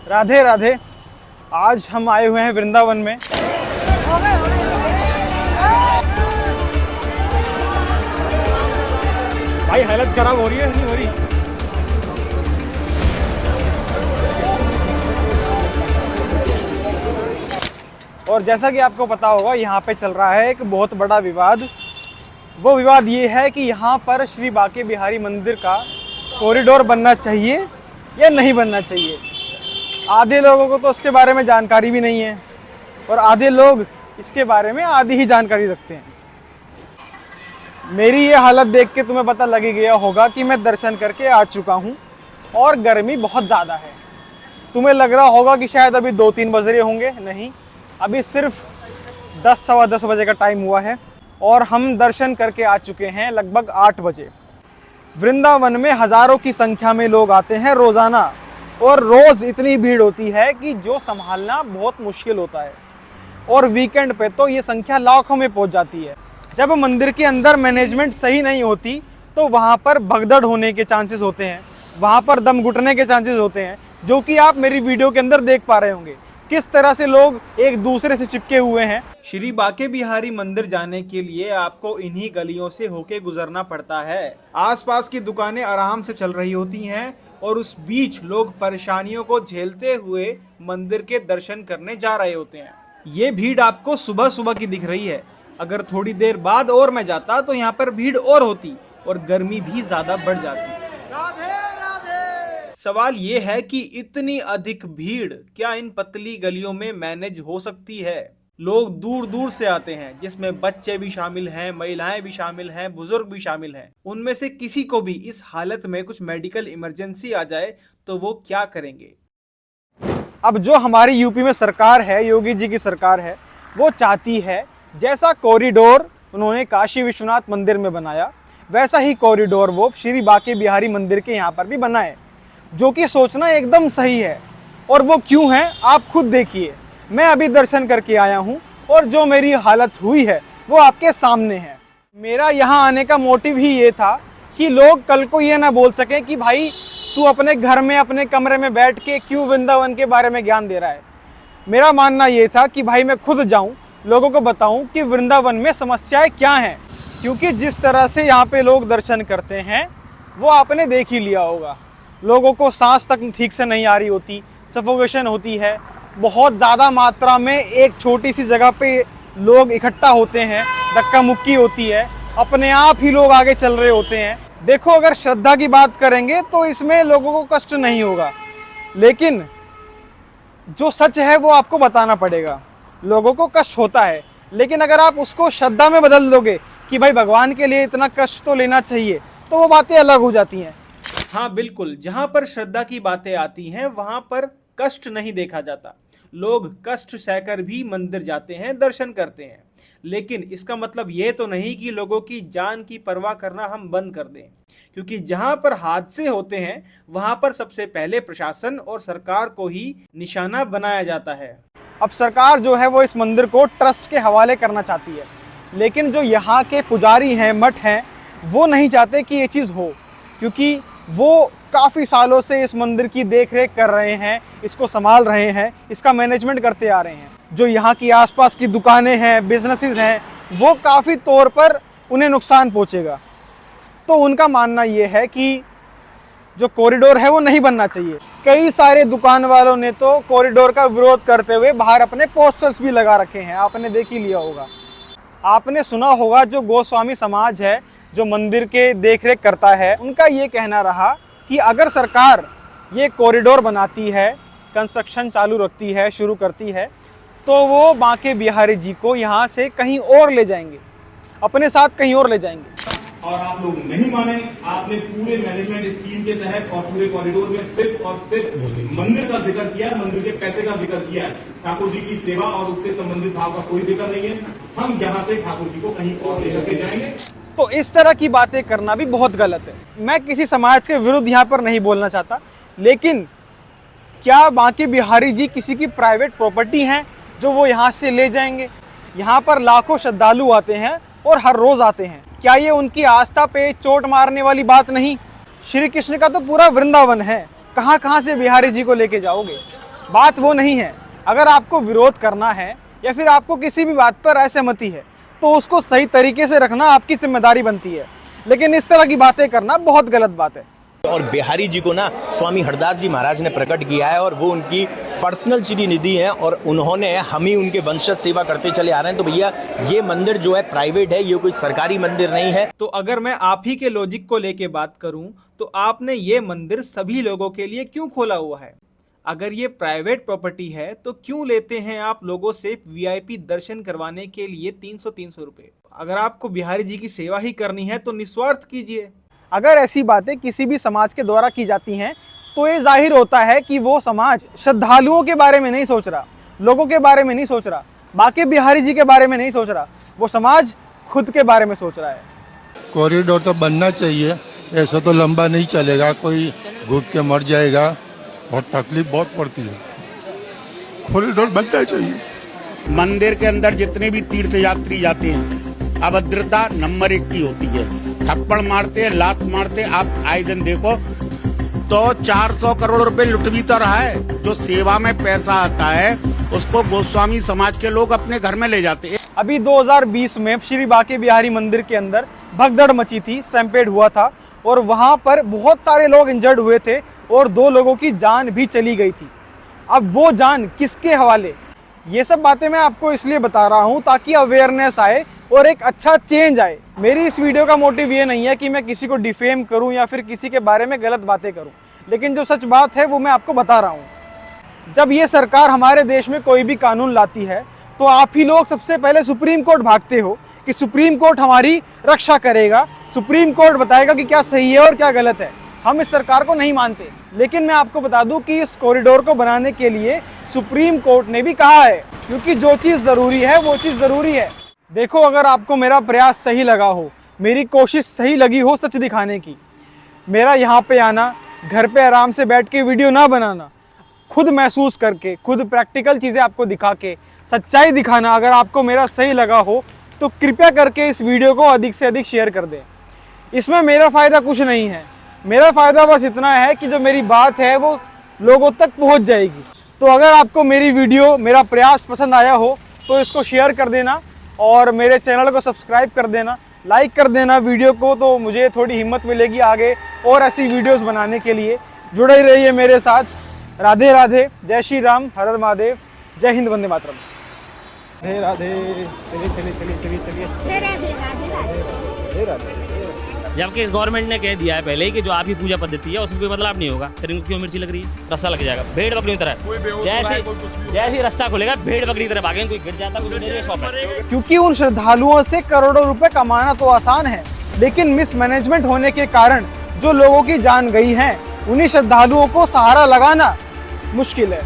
राधे राधे। आज हम आए हुए हैं वृंदावन में। भाई हालत खराब हो रही है, नहीं हो रही? और जैसा कि आपको पता होगा, यहाँ पे चल रहा है एक बहुत बड़ा विवाद। वो विवाद ये है कि यहाँ पर श्री बांके बिहारी मंदिर का कॉरिडोर बनना चाहिए या नहीं बनना चाहिए। आधे लोगों को तो उसके बारे में जानकारी भी नहीं है और आधे लोग इसके बारे में आधी ही जानकारी रखते हैं। मेरी ये हालत देख के तुम्हें पता लग ही गया होगा कि मैं दर्शन करके आ चुका हूँ और गर्मी बहुत ज़्यादा है। तुम्हें लग रहा होगा कि शायद अभी 2-3 बज रहे होंगे, नहीं, अभी सिर्फ 10 सवा 10 बजे का टाइम हुआ है और हम दर्शन करके आ चुके हैं लगभग 8 बजे। वृंदावन में हज़ारों की संख्या में लोग आते हैं रोज़ाना और रोज़ इतनी भीड़ होती है कि जो संभालना बहुत मुश्किल होता है और वीकेंड पे तो ये संख्या लाखों में पहुंच जाती है। जब मंदिर के अंदर मैनेजमेंट सही नहीं होती तो वहाँ पर भगदड़ होने के चांसेस होते हैं, वहाँ पर दम घुटने के चांसेस होते हैं, जो कि आप मेरी वीडियो के अंदर देख पा रहे होंगे किस तरह से लोग एक दूसरे से चिपके हुए हैं। श्री बांके बिहारी मंदिर जाने के लिए आपको इन्हीं गलियों से होके गुजरना पड़ता है। आसपास की दुकानें आराम से चल रही होती हैं और उस बीच लोग परेशानियों को झेलते हुए मंदिर के दर्शन करने जा रहे होते हैं। ये भीड़ आपको सुबह सुबह की दिख रही है। अगर थोड़ी देर बाद और मैं जाता तो यहाँ पर भीड़ और होती और गर्मी भी ज्यादा बढ़ जाती। सवाल ये है कि इतनी अधिक भीड़ क्या इन पतली गलियों में मैनेज हो सकती है? लोग दूर दूर से आते हैं, जिसमें बच्चे भी शामिल हैं, महिलाएं भी शामिल हैं, बुजुर्ग भी शामिल हैं। उनमें से किसी को भी इस हालत में कुछ मेडिकल इमरजेंसी आ जाए तो वो क्या करेंगे? अब जो हमारी यूपी में सरकार है, योगी जी की सरकार है, वो चाहती है जैसा कॉरिडोर उन्होंने काशी विश्वनाथ मंदिर में बनाया वैसा ही कॉरिडोर वो श्री बांके बिहारी मंदिर के यहाँ पर भी बनाए, जो कि सोचना एकदम सही है। और वो क्यों है आप खुद देखिए। मैं अभी दर्शन करके आया हूँ और जो मेरी हालत हुई है वो आपके सामने है। मेरा यहाँ आने का मोटिव ही ये था कि लोग कल को ये ना बोल सकें कि भाई तू अपने घर में अपने कमरे में बैठ के क्यों वृंदावन के बारे में ज्ञान दे रहा है। मेरा मानना ये था कि भाई मैं खुद जाऊं, लोगों को बताऊं कि वृंदावन में समस्याएं क्या हैं, क्योंकि जिस तरह से यहाँ पे लोग दर्शन करते हैं वो आपने देख ही लिया होगा। लोगों को सांस तक ठीक से नहीं आ रही होती, सफोकेशन होती है, बहुत ज़्यादा मात्रा में एक छोटी सी जगह पे लोग इकट्ठा होते हैं, धक्का मुक्की होती है, अपने आप ही लोग आगे चल रहे होते हैं। देखो, अगर श्रद्धा की बात करेंगे तो इसमें लोगों को कष्ट नहीं होगा, लेकिन जो सच है वो आपको बताना पड़ेगा। लोगों को कष्ट होता है, लेकिन अगर आप उसको श्रद्धा में बदल दोगे कि भाई भगवान के लिए इतना कष्ट तो लेना चाहिए, तो वो बातें अलग हो जाती हैं। हाँ बिल्कुल, जहाँ पर श्रद्धा की बातें आती हैं वहाँ पर कष्ट नहीं देखा जाता। लोग कष्ट सहकर भी मंदिर जाते हैं, दर्शन करते हैं, लेकिन इसका मतलब ये तो नहीं कि लोगों की जान की परवाह करना हम बंद कर दें, क्योंकि जहाँ पर हादसे होते हैं वहाँ पर सबसे पहले प्रशासन और सरकार को ही निशाना बनाया जाता है। अब सरकार जो है वो इस मंदिर को ट्रस्ट के हवाले करना चाहती है, लेकिन जो यहाँ के पुजारी हैं, मठ हैं, वो नहीं चाहते कि ये चीज़ हो, क्योंकि वो काफ़ी सालों से इस मंदिर की देख रेख कर रहे हैं, इसको संभाल रहे हैं, इसका मैनेजमेंट करते आ रहे हैं। जो यहाँ की आसपास की दुकानें हैं, बिजनेसेस हैं, वो काफ़ी तौर पर उन्हें नुकसान पहुँचेगा। तो उनका मानना ये है कि जो कॉरिडोर है वो नहीं बनना चाहिए। कई सारे दुकान वालों ने तो कॉरिडोर का विरोध करते हुए बाहर अपने पोस्टर्स भी लगा रखे हैं, आपने देख ही लिया होगा। आपने सुना होगा जो गोस्वामी समाज है, जो मंदिर के देख रेख करता है, उनका ये कहना रहा कि अगर सरकार ये कॉरिडोर बनाती है, कंस्ट्रक्शन चालू रखती है, शुरू करती है, तो वो बांके बिहारी जी को यहाँ से कहीं और ले जाएंगे, अपने साथ कहीं और ले जाएंगे। और आप लोग नहीं माने, आपने पूरे मैनेजमेंट स्कीम के तहत और पूरे कॉरिडोर में सिर्फ और सिर्फ मंदिर का जिक्र किया, मंदिर के पैसे का जिक्र किया। ठाकुर जी की सेवा और उससे संबंधित भाव का कोई जिक्र नहीं है। हम यहाँ से ठाकुर जी को कहीं और लेकर के जाएंगे। तो इस तरह की बातें करना भी बहुत गलत है। मैं किसी समाज के विरुद्ध यहाँ पर नहीं बोलना चाहता, लेकिन क्या बांके बिहारी जी किसी की प्राइवेट प्रॉपर्टी हैं जो वो यहाँ से ले जाएंगे? यहाँ पर लाखों श्रद्धालु आते हैं और हर रोज आते हैं। क्या ये उनकी आस्था पे चोट मारने वाली बात नहीं? श्री कृष्ण का तो पूरा वृंदावन है, कहाँ कहाँ से बिहारी जी को लेके जाओगे? बात वो नहीं है। अगर आपको विरोध करना है या फिर आपको किसी भी बात पर असहमति है तो उसको सही तरीके से रखना आपकी जिम्मेदारी बनती है, लेकिन इस तरह की बातें करना बहुत गलत बात है। और बिहारी जी को ना स्वामी हरदास जी महाराज ने प्रकट किया है और वो उनकी पर्सनल श्री निधि है और उन्होंने हम ही उनके वंशज सेवा करते चले आ रहे हैं। तो भैया ये मंदिर जो है प्राइवेट है, ये कोई सरकारी मंदिर नहीं है। तो अगर मैं आप ही के लॉजिक को लेके बात करूं तो आपने ये मंदिर सभी लोगों के लिए क्यों खोला हुआ है? अगर ये प्राइवेट प्रॉपर्टी है तो क्यों लेते हैं आप लोगों से वीआईपी दर्शन करवाने के लिए 300 रुपए? अगर आपको बिहारी जी की सेवा ही करनी है तो निस्वार्थ कीजिए। अगर ऐसी बातें किसी भी समाज के द्वारा की जाती हैं तो ये जाहिर होता है कि वो समाज श्रद्धालुओं के बारे में नहीं सोच रहा, लोगों के बारे में नहीं सोच रहा, बाकी बिहारी जी के बारे में नहीं सोच रहा, वो समाज खुद के बारे में सोच रहा है। कॉरिडोर तो बनना चाहिए, ऐसा तो लंबा नहीं चलेगा, कोई घुट के मर जाएगा, बहुत तकलीफ बहुत पड़ती है। कॉरिडोर बनना चाहिए। मंदिर के अंदर जितने भी तीर्थ यात्री जाते हैं अभद्रता नंबर 1 की होती है। थप्पड़ मारते हैं, लात मारते हैं, आप आए दिन देखो तो 400 करोड़ रुपए लुट भी तो रहा है। जो सेवा में पैसा आता है उसको गोस्वामी समाज के लोग अपने घर में ले जाते हैं। अभी 2020 में श्री बांके बिहारी मंदिर के अंदर भगदड़ मची थी, स्टैम्पेड हुआ था और वहां पर बहुत सारे लोग इंजर्ड हुए थे और 2 लोगों की जान भी चली गई थी। अब वो जान किसके हवाले? ये सब बातें मैं आपको इसलिए बता रहा हूँ ताकि अवेयरनेस आए और एक अच्छा चेंज आए। मेरी इस वीडियो का मोटिव ये नहीं है कि मैं किसी को डिफेम करूं या फिर किसी के बारे में गलत बातें करूं, लेकिन जो सच बात है वो मैं आपको बता रहा हूं। जब ये सरकार हमारे देश में कोई भी कानून लाती है तो आप ही लोग सबसे पहले सुप्रीम कोर्ट भागते हो कि सुप्रीम कोर्ट हमारी रक्षा करेगा, सुप्रीम कोर्ट बताएगा कि क्या सही है और क्या गलत है। हम इस सरकार को नहीं मानते, लेकिन मैं आपको बता दूं कि इस कॉरिडोर को बनाने के लिए सुप्रीम कोर्ट ने भी कहा है, क्योंकि जो चीज़ ज़रूरी है वो चीज़ ज़रूरी है। देखो, अगर आपको मेरा प्रयास सही लगा हो, मेरी कोशिश सही लगी हो सच दिखाने की, मेरा यहाँ पे आना, घर पे आराम से बैठ के वीडियो ना बनाना, खुद महसूस करके, खुद प्रैक्टिकल चीज़ें आपको दिखा के सच्चाई दिखाना, अगर आपको मेरा सही लगा हो तो कृपया करके इस वीडियो को अधिक से अधिक शेयर कर दें। इसमें मेरा फ़ायदा कुछ नहीं है, मेरा फ़ायदा बस इतना है कि जो मेरी बात है वो लोगों तक पहुँच जाएगी। तो अगर आपको मेरी वीडियो, मेरा प्रयास पसंद आया हो तो इसको शेयर कर देना और मेरे चैनल को सब्सक्राइब कर देना, लाइक कर देना वीडियो को, तो मुझे थोड़ी हिम्मत मिलेगी आगे और ऐसी वीडियोस बनाने के लिए। जुड़े रहिए मेरे साथ। राधे राधे, जय श्री राम, हर हर महादेव, जय हिंद, वंदे मातरम। राधे राधे, चलिए। राधे राधे। जबकि इस गवर्नमेंट ने कह दिया है पहले ही कि जो आपकी पूजा पद्धति है उसमें कोई बदलाव नहीं होगा, फिर इनको क्यों मिर्ची लग रही है? रस्सा लग जाएगा भेड़ बकरी की तरह, जैसे रस्सा खुलेगा भेड़ बकरी की तरह भागेंगे, कोई गिर जाता कोई शॉप है। क्योंकि उन श्रद्धालुओं से करोड़ों रुपए कमाना तो आसान है, लेकिन मिसमैनेजमेंट होने के कारण जो लोगों की जान गई है, उन्हीं श्रद्धालुओं को सहारा लगाना मुश्किल है।